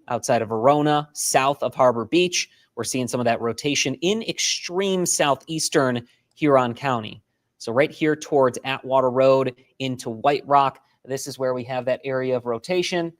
outside of Verona, south of Harbor Beach. We're seeing some of that rotation in extreme southeastern Huron County. So right here towards Atwater Road into White Rock, this is where we have that area of rotation,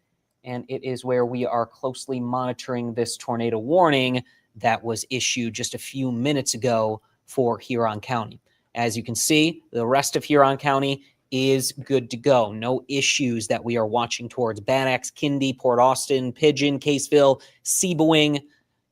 and it is where we are closely monitoring this tornado warning that was issued just a few minutes ago for Huron County. As you can see, the rest of Huron County is good to go. No issues that we are watching towards. Bad Axe, Kindy, Port Austin, Pigeon, Caseville, Seaboing.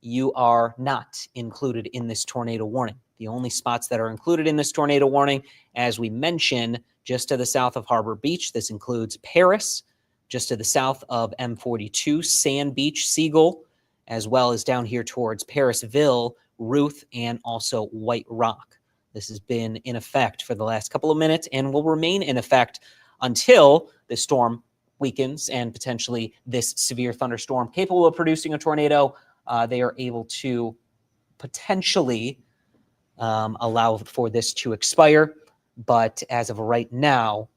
You are not included in this tornado warning. The only spots that are included in this tornado warning, as we mentioned, just to the south of Harbor Beach. This includes Paris, just to the south of M42, Sand Beach, Siegel, as well as down here towards Parisville, Ruth, and also White Rock. This has been in effect for the last couple of minutes and will remain in effect until the storm weakens and potentially this severe thunderstorm capable of producing a tornado. They are able to potentially allow for this to expire. But as of right now,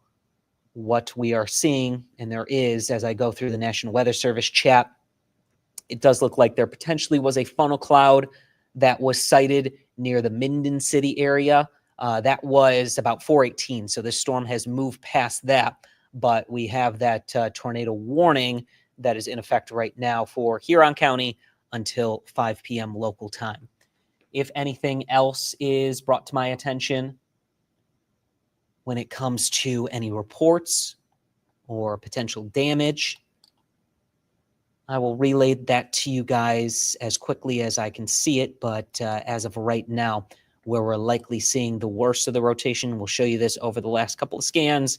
what we are seeing, and there is, as I go through the National Weather Service chat, it does look like there potentially was a funnel cloud that was sighted near the Minden City area. That was about 4:18, so this storm has moved past that, but we have that tornado warning that is in effect right now for Huron County until 5 p.m. local time. If anything else is brought to my attention when it comes to any reports or potential damage, I will relay that to you guys as quickly as I can see it, but as of right now, where we're likely seeing the worst of the rotation, we'll show you this over the last couple of scans.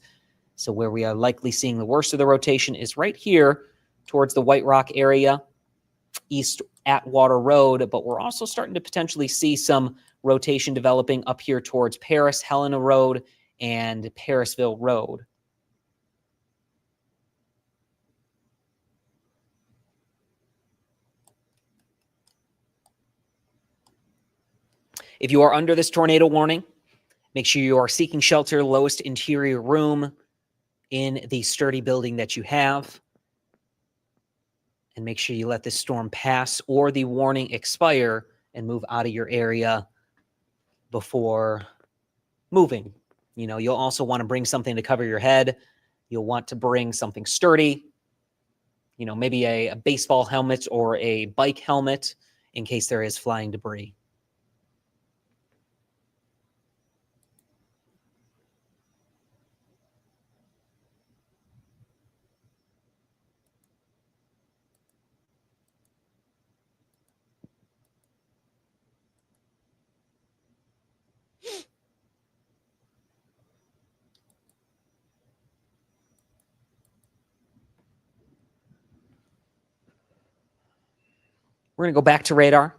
So where we are likely seeing the worst of the rotation is right here towards the White Rock area, east Atwater Road, but we're also starting to potentially see some rotation developing up here towards Paris, Helena Road, and Parisville Road. If you are under this tornado warning, make sure you are seeking shelter, lowest interior room in the sturdy building that you have. And make sure you let this storm pass or the warning expire and move out of your area before moving. You know, you'll also want to bring something to cover your head. You'll want to bring something sturdy, you know, maybe a baseball helmet or a bike helmet in case there is flying debris. We're going to go back to radar.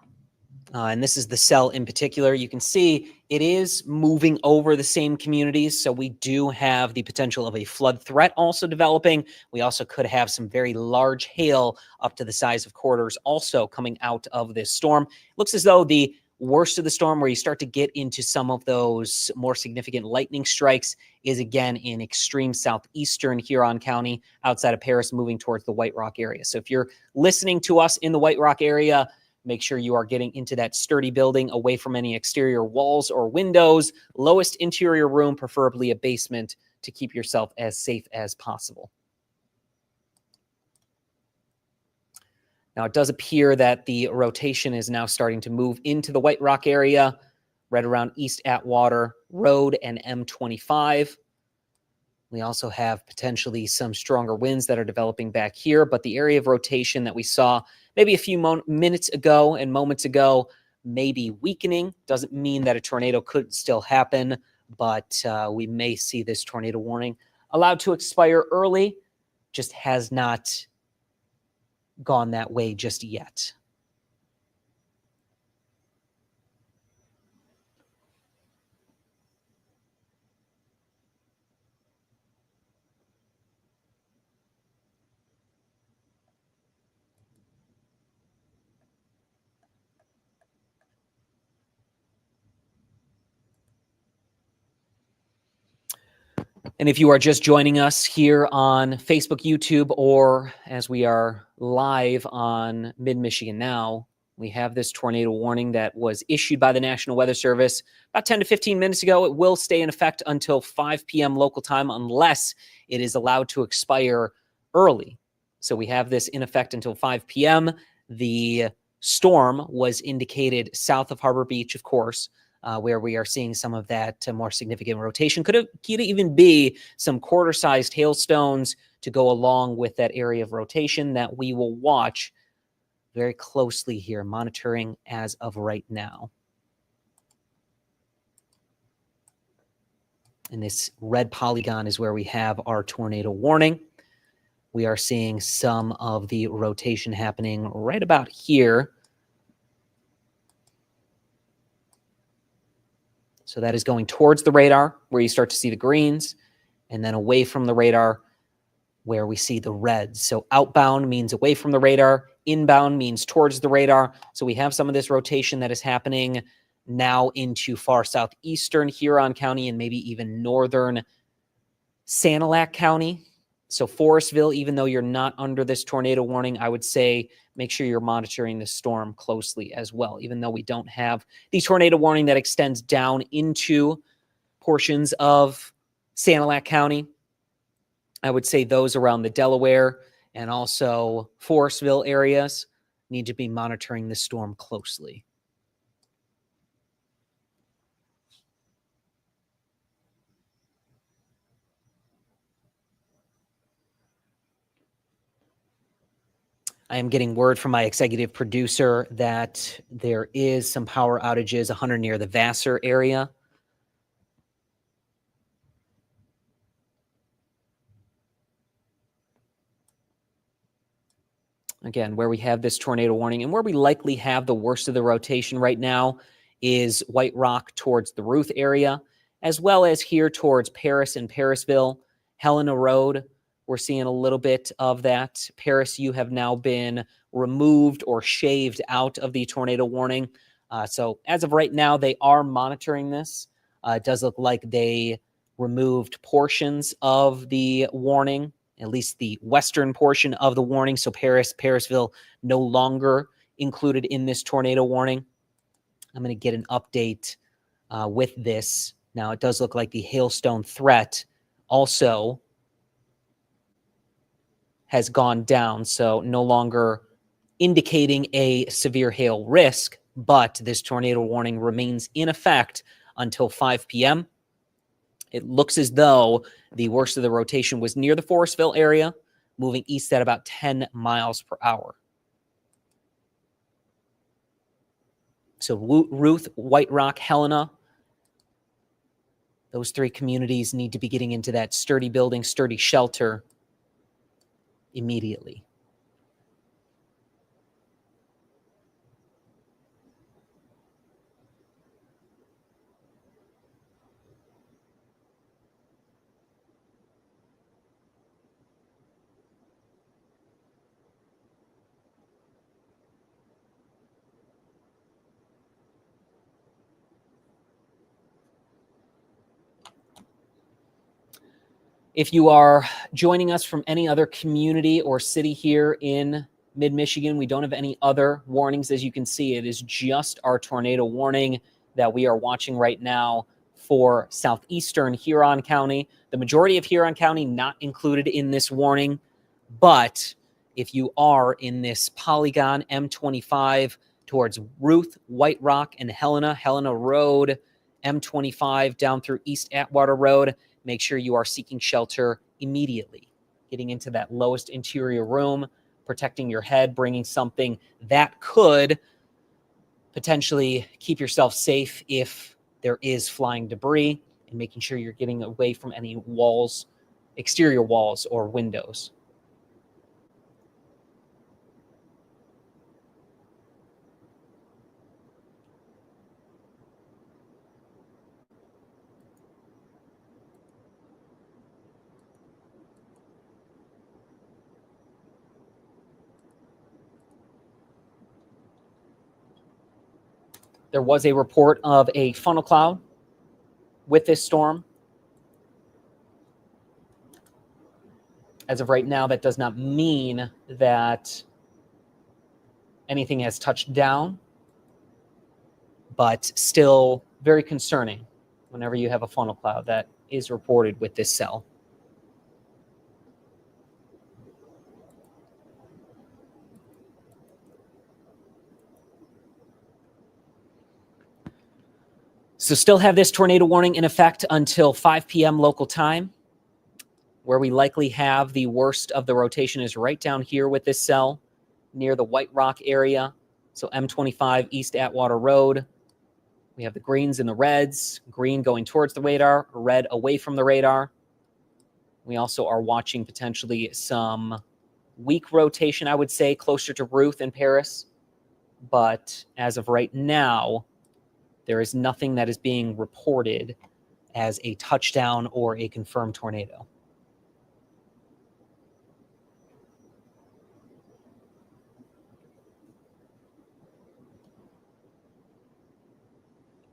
And this is the cell in particular. You can see it is moving over the same communities. So we do have the potential of a flood threat also developing. We also could have some very large hail up to the size of quarters also coming out of this storm. Looks as though the worst of the storm, where you start to get into some of those more significant lightning strikes, is again in extreme southeastern Huron County outside of Paris, moving towards the White Rock area. So if you're listening to us in the White Rock area, make sure you are getting into that sturdy building, away from any exterior walls or windows, lowest interior room, preferably a basement, to keep yourself as safe as possible. Now, it does appear that the rotation is now starting to move into the White Rock area, right around East Atwater Road and M25. We also have potentially some stronger winds that are developing back here, but the area of rotation that we saw maybe a few minutes ago and moments ago may be weakening. Doesn't mean that a tornado could still happen, but we may see this tornado warning allowed to expire early. Just has not gone that way just yet. And if you are just joining us here on Facebook, YouTube, or as we are live on Mid-Michigan Now, we have this tornado warning that was issued by the National Weather Service about 10 to 15 minutes ago. It will stay in effect until 5 p.m. local time unless it is allowed to expire early. So we have this in effect until 5 p.m. The storm was indicated south of Harbor Beach, of course, where we are seeing some of that more significant rotation. Could even be some quarter-sized hailstones to go along with that area of rotation that we will watch very closely here, monitoring as of right now. And this red polygon is where we have our tornado warning. We are seeing some of the rotation happening right about here. So that is going towards the radar where you start to see the greens, and then away from the radar where we see the reds. So outbound means away from the radar, inbound means towards the radar. So we have some of this rotation that is happening now into far southeastern Huron County and maybe even northern Sanilac County. So Forestville, even though you're not under this tornado warning, I would say make sure you're monitoring the storm closely as well, even though we don't have the tornado warning that extends down into portions of Sanilac County. I would say those around the Delaware and also Forestville areas need to be monitoring the storm closely. I am getting word from my executive producer that there is some power outages 100 near the Vassar area. Again, where we have this tornado warning and where we likely have the worst of the rotation right now is White Rock towards the Ruth area, as well as here towards Paris and Parisville, Helena Road. We're seeing a little bit of that. Paris, you have now been removed or shaved out of the tornado warning. So as of right now, they are monitoring this. It does look like they removed portions of the warning, at least the western portion of the warning. So Parisville no longer included in this tornado warning. I'm going to get an update with this. Now, it does look like the hailstone threat also has gone down, so no longer indicating a severe hail risk, but this tornado warning remains in effect until 5 p.m. It looks as though the worst of the rotation was near the Forestville area, moving east at about 10 miles per hour. So Ruth, White Rock, Helena, those three communities need to be getting into that sturdy building, sturdy shelter immediately. If you are joining us from any other community or city here in Mid-Michigan, we don't have any other warnings. As you can see, it is just our tornado warning that we are watching right now for southeastern Huron County. The majority of Huron County not included in this warning, but if you are in this polygon M25 towards Ruth, White Rock, and Helena Road, M25 down through East Atwater Road, make sure you are seeking shelter immediately, getting into that lowest interior room, protecting your head, bringing something that could potentially keep yourself safe if there is flying debris, and making sure you're getting away from any walls, exterior walls or windows. There was a report of a funnel cloud with this storm. As of right now, that does not mean that anything has touched down, but still very concerning whenever you have a funnel cloud that is reported with this cell. So still have this tornado warning in effect until 5 p.m. local time. Where we likely have the worst of the rotation is right down here with this cell near the White Rock area. So M25 East Atwater Road. We have the greens and the reds, green going towards the radar, red away from the radar. We also are watching potentially some weak rotation, I would say, closer to Ruth and Paris. But as of right now, there is nothing that is being reported as a touchdown or a confirmed tornado.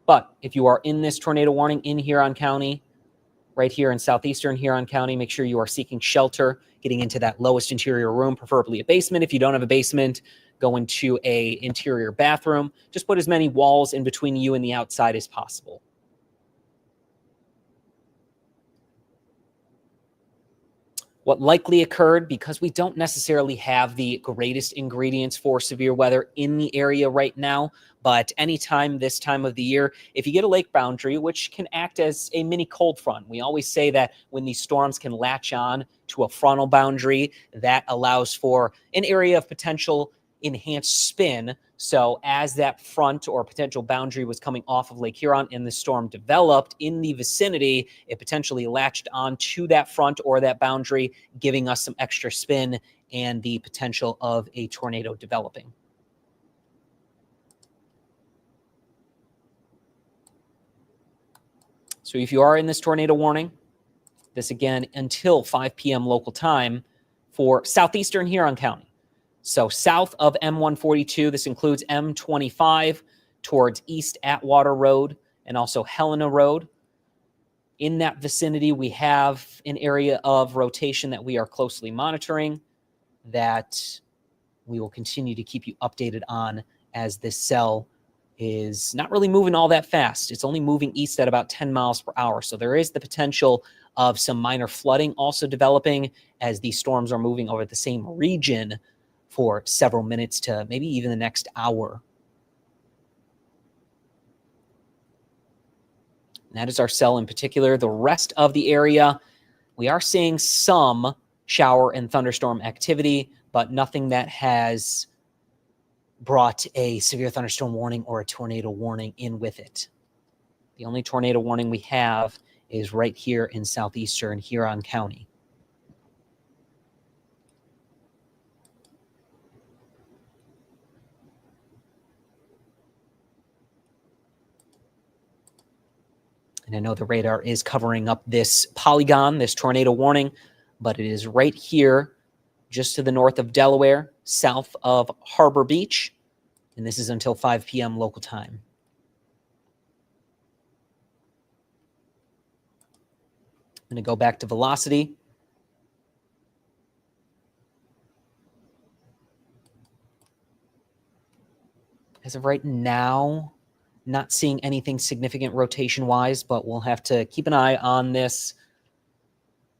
But if you are in this tornado warning in Huron County, right here in southeastern Huron County, make sure you are seeking shelter, getting into that lowest interior room, preferably a basement. If you don't have a basement, go into a interior bathroom. Just put as many walls in between you and the outside as possible. What likely occurred, because we don't necessarily have the greatest ingredients for severe weather in the area right now, but anytime this time of the year, if you get a lake boundary, which can act as a mini cold front, we always say that when these storms can latch on to a frontal boundary, that allows for an area of potential enhanced spin. So as that front or potential boundary was coming off of Lake Huron and the storm developed in the vicinity, it potentially latched onto that front or that boundary, giving us some extra spin and the potential of a tornado developing. So if you are in this tornado warning, this again until 5 p.m. local time for southeastern Huron County. So south of M142, this includes M25 towards East Atwater Road and also Helena Road. In that vicinity, we have an area of rotation that we are closely monitoring that we will continue to keep you updated on as this cell is not really moving all that fast. It's only moving east at about 10 miles per hour. So there is the potential of some minor flooding also developing as these storms are moving over the same region for several minutes to maybe even the next hour. And that is our cell in particular. The rest of the area, we are seeing some shower and thunderstorm activity, but nothing that has brought a severe thunderstorm warning or a tornado warning in with it. The only tornado warning we have is right here in southeastern Huron County. And I know the radar is covering up this polygon, this tornado warning, but it is right here, just to the north of Delaware, south of Harbor Beach. And this is until 5 p.m. local time. I'm going to go back to velocity. As of right now, not seeing anything significant rotation-wise, but we'll have to keep an eye on this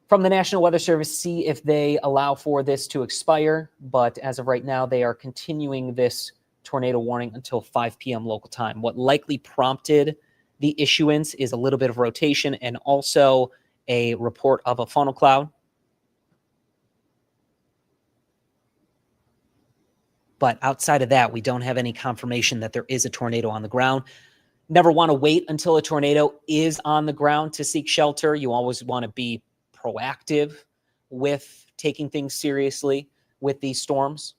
from the National Weather Service, see if they allow for this to expire. But as of right now, they are continuing this tornado warning until 5 p.m. local time. What likely prompted the issuance is a little bit of rotation and also a report of a funnel cloud. But outside of that, we don't have any confirmation that there is a tornado on the ground. Never want to wait until a tornado is on the ground to seek shelter. You always want to be proactive with taking things seriously with these storms.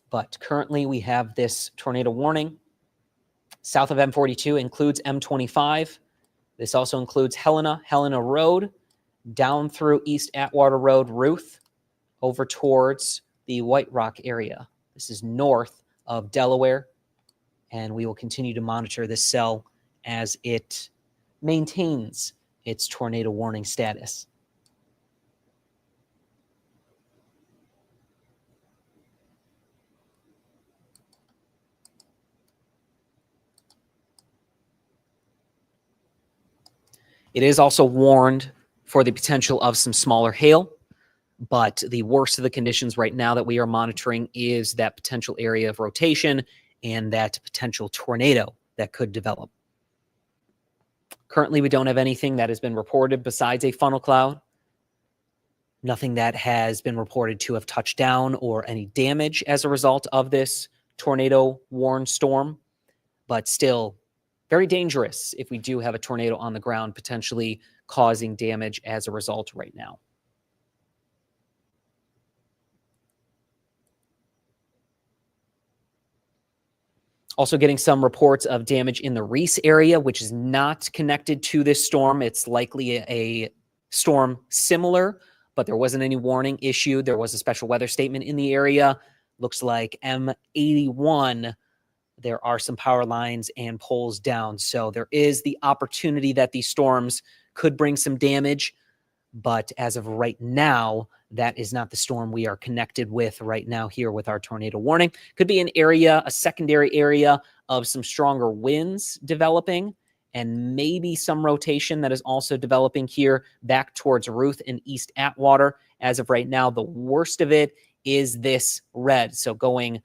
But currently we have this tornado warning. South of M42 includes M25. This also includes Helena Road, down through East Atwater Road, Ruth, over towards the White Rock area. This is north of Delaware, and we will continue to monitor this cell as it maintains its tornado warning status. It is also warned for the potential of some smaller hail, but the worst of the conditions right now that we are monitoring is that potential area of rotation and that potential tornado that could develop. Currently, we don't have anything that has been reported besides a funnel cloud. Nothing that has been reported to have touched down or any damage as a result of this tornado warned storm, but still very dangerous if we do have a tornado on the ground, potentially causing damage as a result right now. Also getting some reports of damage in the Reese area, which is not connected to this storm. It's likely a storm similar, but there wasn't any warning issued. There was a special weather statement in the area. Looks like M81, there are some power lines and poles down. So there is the opportunity that these storms could bring some damage. But as of right now, that is not the storm we are connected with right now here with our tornado warning. Could be an area, a secondary area of some stronger winds developing, and maybe some rotation that is also developing here back towards Ruth and East Atwater. As of right now, the worst of it is this red. So going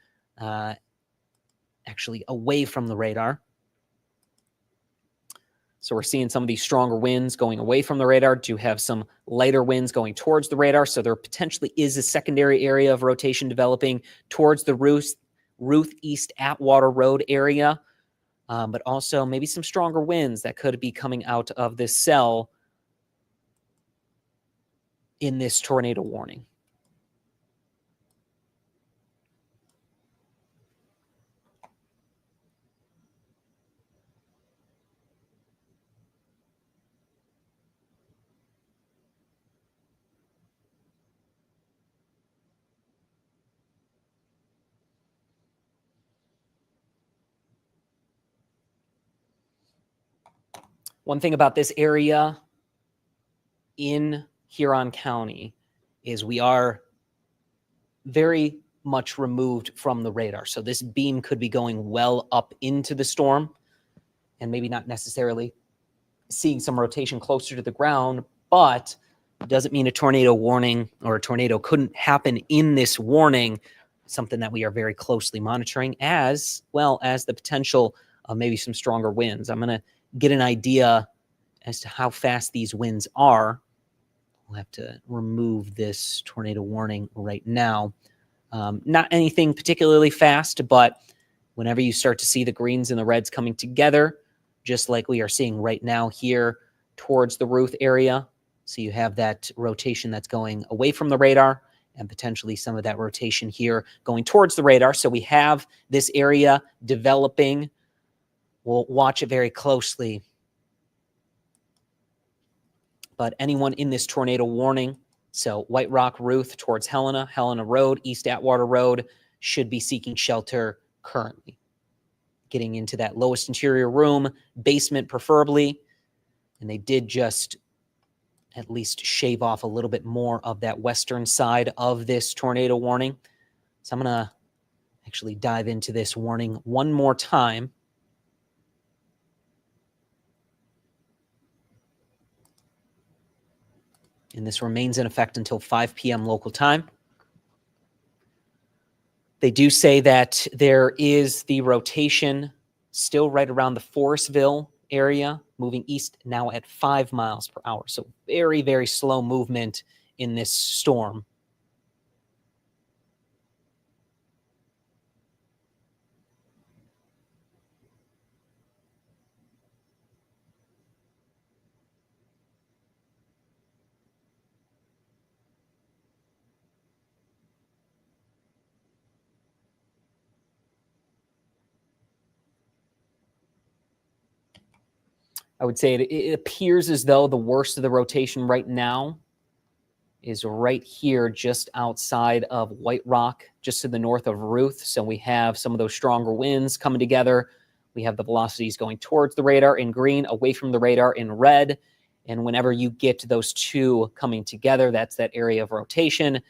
actually away from the radar. So we're seeing some of these stronger winds going away from the radar to have some lighter winds going towards the radar. So there potentially is a secondary area of rotation developing towards the Ruth East Atwater Road area, but also maybe some stronger winds that could be coming out of this cell in this tornado warning. One thing about this area in Huron County is we are very much removed from the radar. So this beam could be going well up into the storm and maybe not necessarily seeing some rotation closer to the ground, but it doesn't mean a tornado warning or a tornado couldn't happen in this warning, something that we are very closely monitoring, as well as the potential of maybe some stronger winds. I'm going to get an idea as to how fast these winds are. We'll have to remove this tornado warning right now. Not anything particularly fast, but whenever you start to see the greens and the reds coming together, just like we are seeing right now here towards the Ruth area. So you have that rotation that's going away from the radar and potentially some of that rotation here going towards the radar. So we have this area developing. We'll watch it very closely. But anyone in this tornado warning, so White Rock, Ruth towards Helena, Helena Road, East Atwater Road, should be seeking shelter currently. Getting into that lowest interior room, basement preferably. And they did just at least shave off a little bit more of that western side of this tornado warning. So I'm going to actually dive into this warning one more time. And this remains in effect until 5 p.m. local time. They do say that there is the rotation still right around the Forestville area, moving east now at 5 miles per hour. So very, very slow movement in this storm. I would say it appears as though the worst of the rotation right now is right here just outside of White Rock, just to the north of Ruth. So we have some of those stronger winds coming together. We have the velocities going towards the radar in green, away from the radar in red. And whenever you get to those two coming together, that's that area of rotation.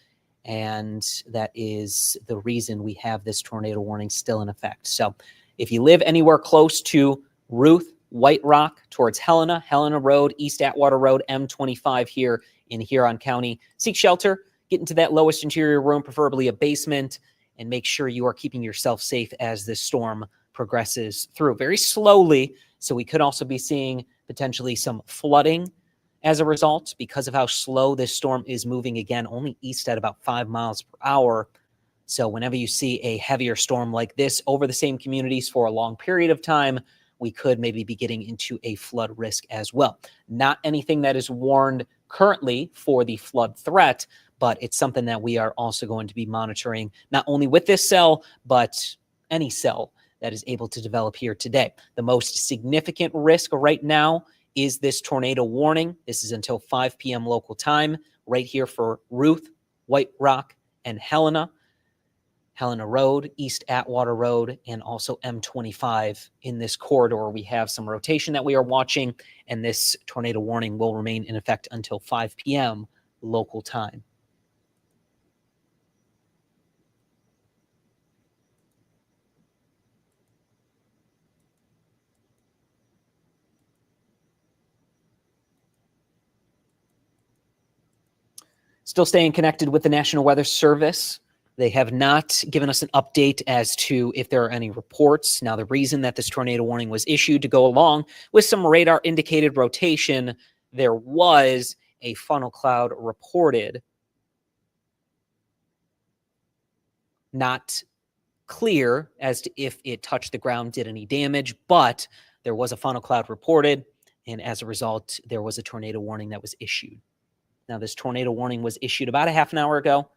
And that is the reason we have this tornado warning still in effect. So if you live anywhere close to Ruth, White Rock, towards Helena Road, East Atwater Road, M25 here in Huron County, seek shelter, get into that lowest interior room, preferably a basement, and make sure you are keeping yourself safe as this storm progresses through very slowly. So we could also be seeing potentially some flooding as a result because of how slow this storm is moving, again, only east at about 5 miles per hour. So whenever you see a heavier storm like this over the same communities for a long period of time, we could maybe be getting into a flood risk as well. Not anything that is warned currently for the flood threat, but it's something that we are also going to be monitoring, not only with this cell, but any cell that is able to develop here today. The most significant risk right now is this tornado warning. This is until 5 p.m. local time, right here for Ruth, White Rock, and Helena Road, East Atwater Road, and also M25. In this corridor, we have some rotation that we are watching, and this tornado warning will remain in effect until 5 p.m. local time. Still staying connected with the National Weather Service. They have not given us an update as to if there are any reports. Now, the reason that this tornado warning was issued to go along with some radar indicated rotation, there was a funnel cloud reported. Not clear as to if it touched the ground, did any damage, but there was a funnel cloud reported, and as a result, there was a tornado warning that was issued. Now, this tornado warning was issued about a half an hour ago.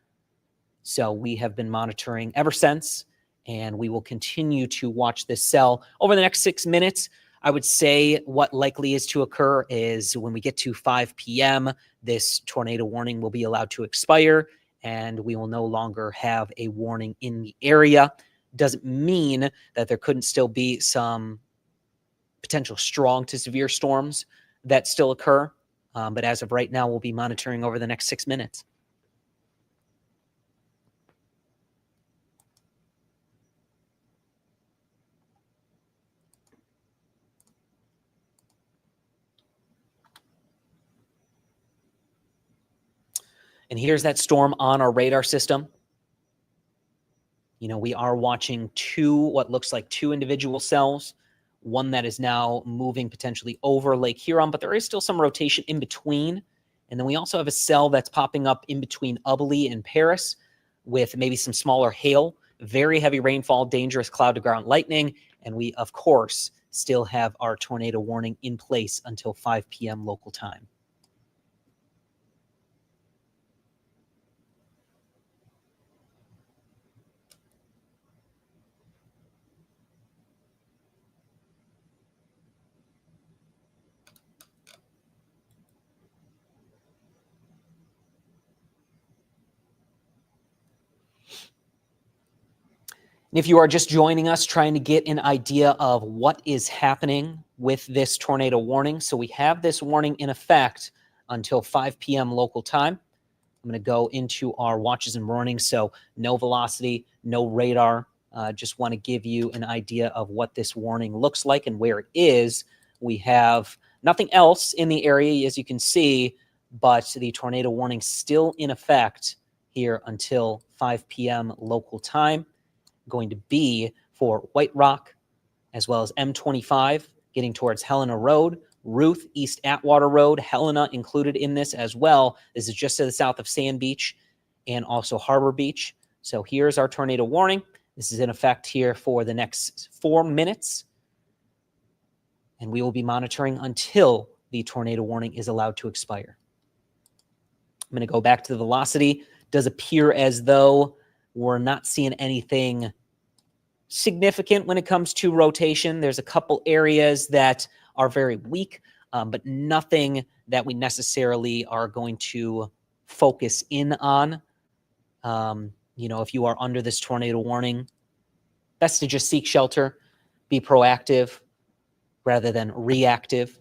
So we have been monitoring ever since, and we will continue to watch this cell over the next 6 minutes. I would say what likely is to occur is when we get to 5 p.m., this tornado warning will be allowed to expire, and we will no longer have a warning in the area. Doesn't mean that there couldn't still be some potential strong to severe storms that still occur. But as of right now, we'll be monitoring over the next 6 minutes. And here's that storm on our radar system. You know, we are watching what looks like two individual cells, one that is now moving potentially over Lake Huron, but there is still some rotation in between. And then we also have a cell that's popping up in between Ubly and Paris with maybe some smaller hail, very heavy rainfall, dangerous cloud-to-ground lightning. And we, of course, still have our tornado warning in place until 5 p.m. local time. And if you are just joining us, trying to get an idea of what is happening with this tornado warning. So we have this warning in effect until 5 p.m. local time. I'm going to go into our watches and warnings. So no velocity, no radar. Just want to give you an idea of what this warning looks like and where it is. We have nothing else in the area, as you can see, but the tornado warning still in effect here until 5 p.m. local time. Going to be for White Rock, as well as M25, getting towards Helena Road, Ruth, East Atwater Road, Helena included in this as well. This is just to the south of Sand Beach and also Harbor Beach. So here's our tornado warning. This is in effect here for the next 4 minutes. And we will be monitoring until the tornado warning is allowed to expire. I'm going to go back to the velocity. Does appear as though we're not seeing anything significant when it comes to rotation. There's a couple areas that are very weak, but nothing that we necessarily are going to focus in on. If you are under this tornado warning, best to just seek shelter, be proactive rather than reactive.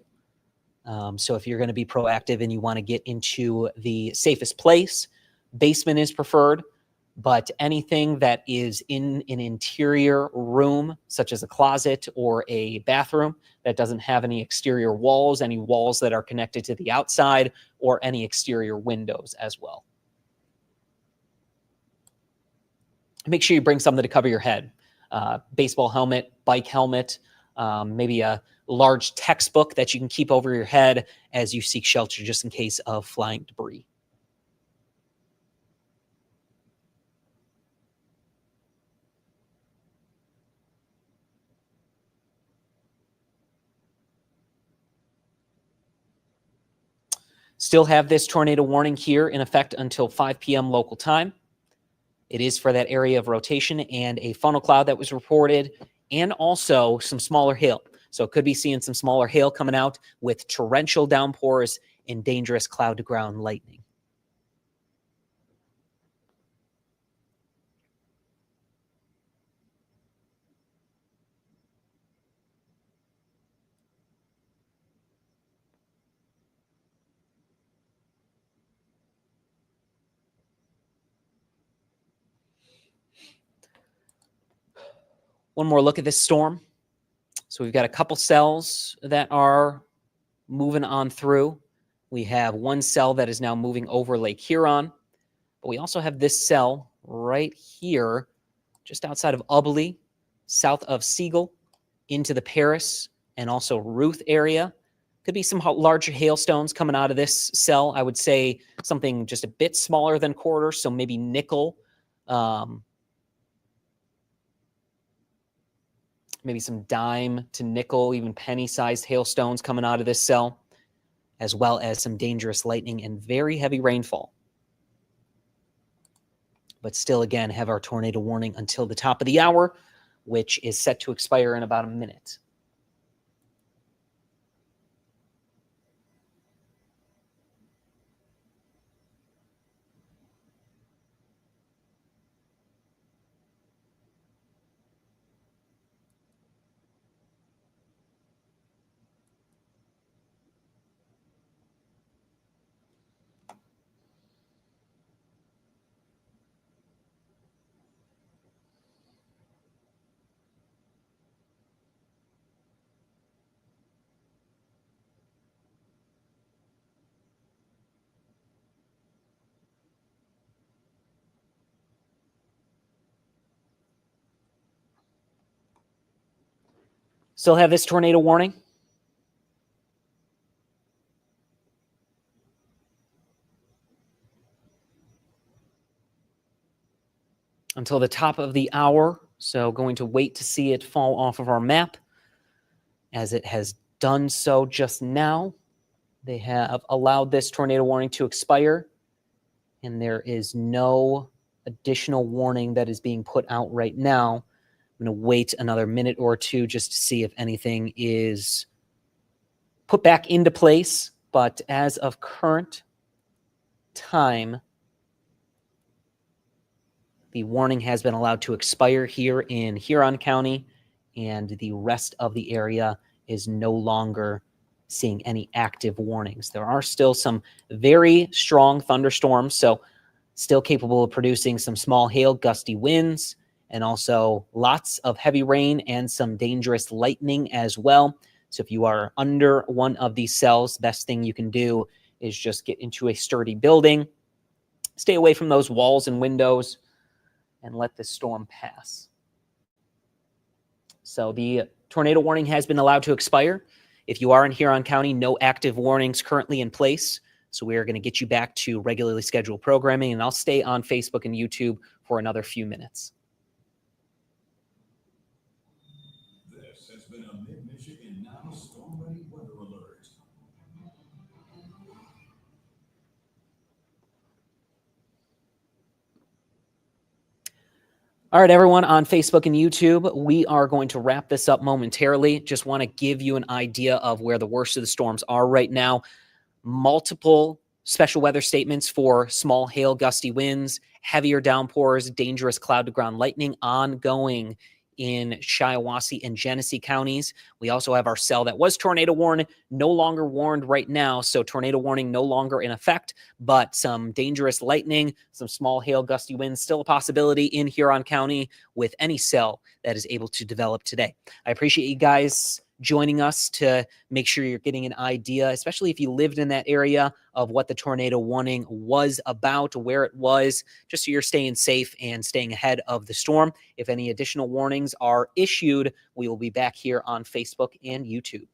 So if you're going to be proactive and you want to get into the safest place, basement is preferred, but anything that is in an interior room, such as a closet or a bathroom that doesn't have any exterior walls, any walls that are connected to the outside, or any exterior windows as well. Make sure you bring something to cover your head. Baseball helmet, bike helmet, maybe a large textbook that you can keep over your head as you seek shelter just in case of flying debris. Still have this tornado warning here in effect until 5 p.m. local time. It is for that area of rotation and a funnel cloud that was reported, and also some smaller hail. So it could be seeing some smaller hail coming out with torrential downpours and dangerous cloud-to-ground lightning. One more look at this storm. So we've got a couple cells that are moving on through. We have one cell that is now moving over Lake Huron, but we also have this cell right here, just outside of Ubly, south of Siegel, into the Paris and also Ruth area. Could be some larger hailstones coming out of this cell. I would say something just a bit smaller than quarter, so maybe nickel. Maybe some dime to nickel, even penny-sized hailstones coming out of this cell, as well as some dangerous lightning and very heavy rainfall. But still, again, have our tornado warning until the top of the hour, which is set to expire in about a minute. Still have this tornado warning. Until the top of the hour. So going to wait to see it fall off of our map, as it has done so just now. They have allowed this tornado warning to expire, and there is no additional warning that is being put out right now. I'm going to wait another minute or two just to see if anything is put back into place. But as of current time, the warning has been allowed to expire here in Huron County, and the rest of the area is no longer seeing any active warnings. There are still some very strong thunderstorms, so still capable of producing some small hail, gusty winds, and also lots of heavy rain and some dangerous lightning as well. So if you are under one of these cells, best thing you can do is just get into a sturdy building, stay away from those walls and windows, and let this storm pass. So the tornado warning has been allowed to expire. If you are in Huron County, no active warnings currently in place. So we are going to get you back to regularly scheduled programming, and I'll stay on Facebook and YouTube for another few minutes. This has been a Mid-Michigan Now Storm Ready Weather Alert. All right, everyone on Facebook and YouTube, we are going to wrap this up momentarily. Just want to give you an idea of where the worst of the storms are right now. Multiple Special weather statements for small hail, gusty winds, heavier downpours, dangerous cloud to ground lightning ongoing in Shiawassee and Genesee counties. We also have our cell that was tornado warned, no longer warned right now. So tornado warning no longer in effect, but some dangerous lightning, some small hail, gusty winds, still a possibility in Huron County with any cell that is able to develop today. I appreciate you guys joining us to make sure you're getting an idea, especially if you lived in that area, of what the tornado warning was about, where it was, just so you're staying safe and staying ahead of the storm. If any additional warnings are issued, we will be back here on Facebook and YouTube.